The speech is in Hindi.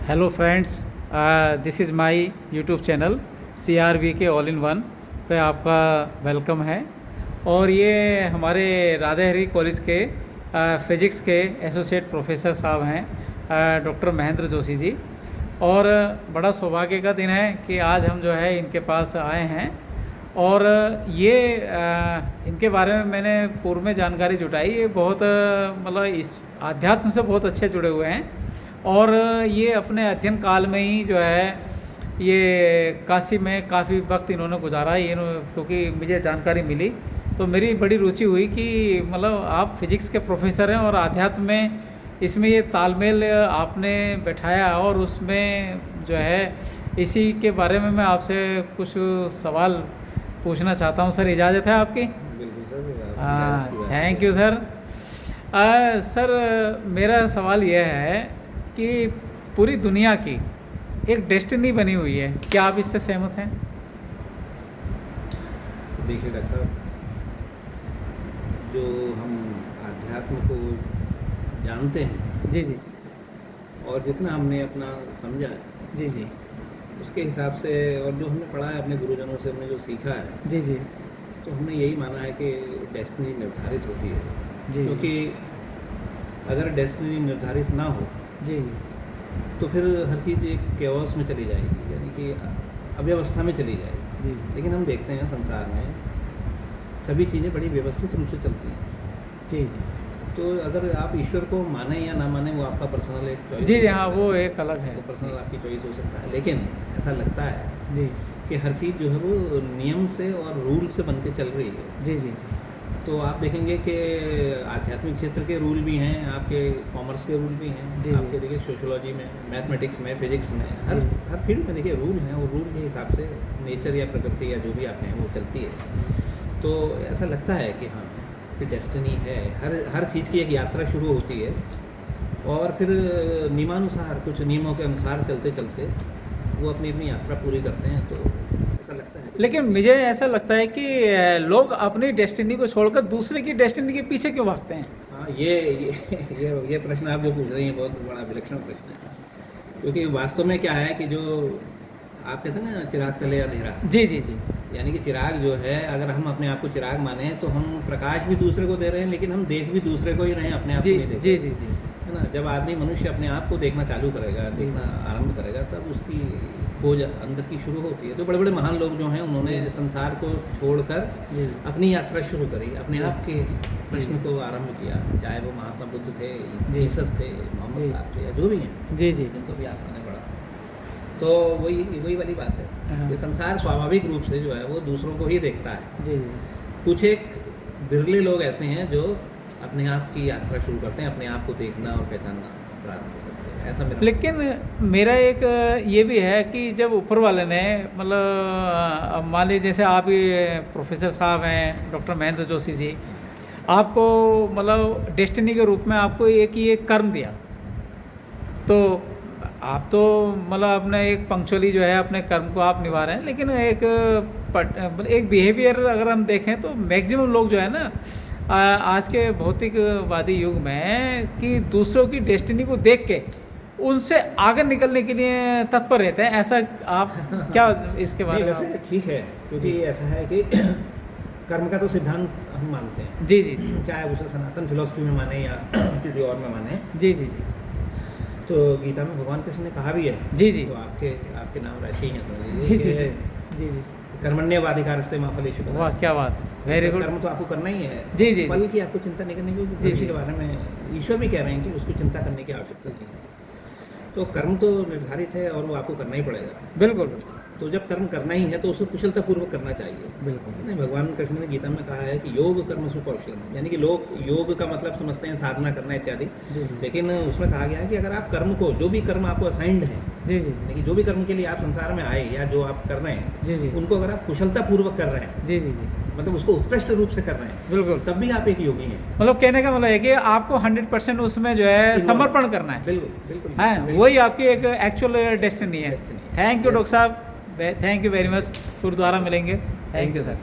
Hello friends, this is my YouTube channel CRV के ऑल इन वन पे आपका वेलकम है। और ये हमारे राधा हरी कॉलेज के फिज़िक्स के एसोसिएट प्रोफेसर साहब हैं, डॉक्टर महेंद्र जोशी जी। और बड़ा सौभाग्य का दिन है कि आज हम जो है इनके पास आए हैं। और ये इनके बारे में मैंने पूर्व में जानकारी जुटाई। ये बहुत मतलब इस आध्यात्म से बहुत अच्छे जुड़े हुए हैं। और ये अपने अध्ययन काल में ही जो है ये काशी में काफ़ी वक्त इन्होंने गुजारा है। क्योंकि मुझे जानकारी मिली तो मेरी बड़ी रुचि हुई कि मतलब आप फिज़िक्स के प्रोफेसर हैं और आध्यात्म में इसमें ये तालमेल आपने बैठाया। और उसमें जो है इसी के बारे में मैं आपसे कुछ सवाल पूछना चाहता हूँ। सर, इजाज़त है आपकी? बिल्कुल sir. Thank you sir. Sir, मेरा सवाल यह है कि पूरी दुनिया की एक डेस्टिनी बनी हुई है, क्या आप इससे सहमत हैं? देखिए डॉक्टर साहब, जो हम आध्यात्म को जानते हैं जी जी और जितना हमने अपना समझा है जी जी उसके हिसाब से, और जो हमने पढ़ा है अपने गुरुजनों से, हमने जो सीखा है, जी जी तो हमने यही माना है कि डेस्टिनी निर्धारित होती है। जी क्योंकि अगर डेस्टिनी निर्धारित ना हो जी तो फिर हर चीज़ एक केओस में चली जाएगी, यानी कि अव्यवस्था में चली जाएगी। जी लेकिन हम देखते हैं संसार में सभी चीज़ें बड़ी व्यवस्थित रूप से चलती हैं। जी तो अगर आप ईश्वर को माने या ना माने वो आपका पर्सनल एक चॉइस जी जी हाँ, वो एक अलग है। वो पर्सनल आपकी चॉइस हो सकता है। लेकिन ऐसा लगता है जी कि हर चीज़ जो है वो नियम से और रूल से बन के चल रही है। जी जी जी तो आप देखेंगे कि आध्यात्मिक क्षेत्र के रूल भी हैं, आपके कॉमर्स के रूल भी हैं, जी। आपके देखिए सोशोलॉजी में, मैथमेटिक्स में, फिजिक्स में, हर जी। हर फील्ड में देखिए रूल हैं। और रूल के हिसाब से नेचर या प्रकृति या जो भी आप हैं वो चलती है। तो ऐसा लगता है कि हाँ, कि डेस्टिनी है। हर चीज़ की एक यात्रा शुरू होती है और फिर नियमानुसार, कुछ नियमों के अनुसार चलते चलते वो अपनी अपनी यात्रा पूरी करते हैं। तो ऐसा लगता है। लेकिन मुझे ऐसा लगता है कि लोग अपनी डेस्टिनी को छोड़कर दूसरे की डेस्टिनी के पीछे क्यों भागते हैं? हाँ, ये प्रश्न आप जो पूछ रही हैं बहुत बड़ा विलक्षण प्रश्न है। क्योंकि वास्तव में क्या है कि जो आप कहते हैं ना, चिराग तले अंधेरा। जी जी जी यानी कि चिराग जो है, अगर हम अपने आप को चिराग माने तो हम प्रकाश भी दूसरे को दे रहे हैं, लेकिन हम देख भी दूसरे को ही रहे हैं, अपने आप को जी नहीं देख जी रहे। जी जी है ना। जब आदमी मनुष्य अपने आप को देखना चालू करेगा, देखना आरंभ करेगा, तब उसकी खोज अंदर की शुरू होती है। तो बड़े बड़े महान लोग जो हैं उन्होंने संसार को छोड़कर जी अपनी यात्रा शुरू करी, अपने जी। आप के प्रश्न को आरंभ किया। चाहे वो महात्मा बुद्ध थे, जी। जीसस थे, जी। मोहम्मद साहब थे, या जो भी हैं, जी जी जिनको भी आपने पढ़ा। तो वही वाली बात है हाँ। कि संसार स्वाभाविक रूप से जो है वो दूसरों को ही देखता है। जी जी कुछ एक बिरले लोग ऐसे हैं जो अपने आप की यात्रा शुरू करते हैं, अपने आप को देखना और पहचानना प्रारंभ करते हैं। ऐसा मेरा। लेकिन मेरा एक ये भी है कि जब ऊपर वाले ने मतलब मान लीजिए जैसे आप ये प्रोफेसर साहब हैं, डॉक्टर महेंद्र जोशी जी, आपको मतलब डेस्टिनी के रूप में आपको एक ये कर्म दिया। तो आप तो मतलब अपने एक पंक्चुअली जो है अपने कर्म को आप निभा रहे हैं। लेकिन एक बिहेवियर अगर हम देखें तो मैक्सिमम लोग जो है ना आज के भौतिकवादी युग में कि दूसरों की डेस्टिनी को देख के उनसे आगे निकलने के लिए तत्पर रहते हैं। ऐसा आप क्या इसके बारे में? वैसे ठीक है, क्योंकि ऐसा है कि कर्म का तो सिद्धांत हम मानते हैं। जी जी चाहे उसे सनातन फिलॉसफी में माने या किसी और में माने। जी जी जी तो गीता में भगवान कृष्ण ने कहा भी है। जी जी तो आपके नाम राशि हैं, समझ जी लीजिए जी कि जी जी कर्मण्यवाधिकार से माँ फलेषु कदाचन। वाह, क्या बात, वेरी गुड। कर्म तो आपको करना ही है। जी जी फल की आपको चिंता नहीं करनी, क्योंकि जी, भविष्य जी। के बारे में ईश्वर भी कह रहे हैं कि उसको चिंता करने की आवश्यकता नहीं है। तो कर्म तो निर्धारित है और वो आपको करना ही पड़ेगा। बिल्कुल तो जब कर्म करना ही है तो उसको कुशलतापूर्वक करना चाहिए। बिल्कुल नहीं, भगवान कृष्ण ने गीता में कहा है कि योग कर्म सुकौशलम, यानी कि लोग योग का मतलब समझते हैं साधना करना इत्यादि। जी जी लेकिन उसमें कहा गया है कि अगर आप कर्म को, जो भी कर्म आपको असाइंड है, जी जी यानी कि जो भी कर्म के लिए आप संसार में आए या जो आप कर रहे हैं, जी जी उनको अगर आप कुशलतापूर्वक कर रहे हैं, जी जी जी मतलब उसको उत्कृष्ट रूप से कर रहे हैं, बिल्कुल। तब भी आप एक योगी हैं। मतलब कहने का मतलब है कि आपको 100% उसमें जो है समर्पण करना है। बिल्कुल बिल्कुल है, बिल्कुल। वही आपकी एक एक्चुअल डेस्टिनी है। Destiny है। थैंक यू डॉक्टर साहब, थैंक यू वेरी मच। फिर दोबारा मिलेंगे। Thank you sir.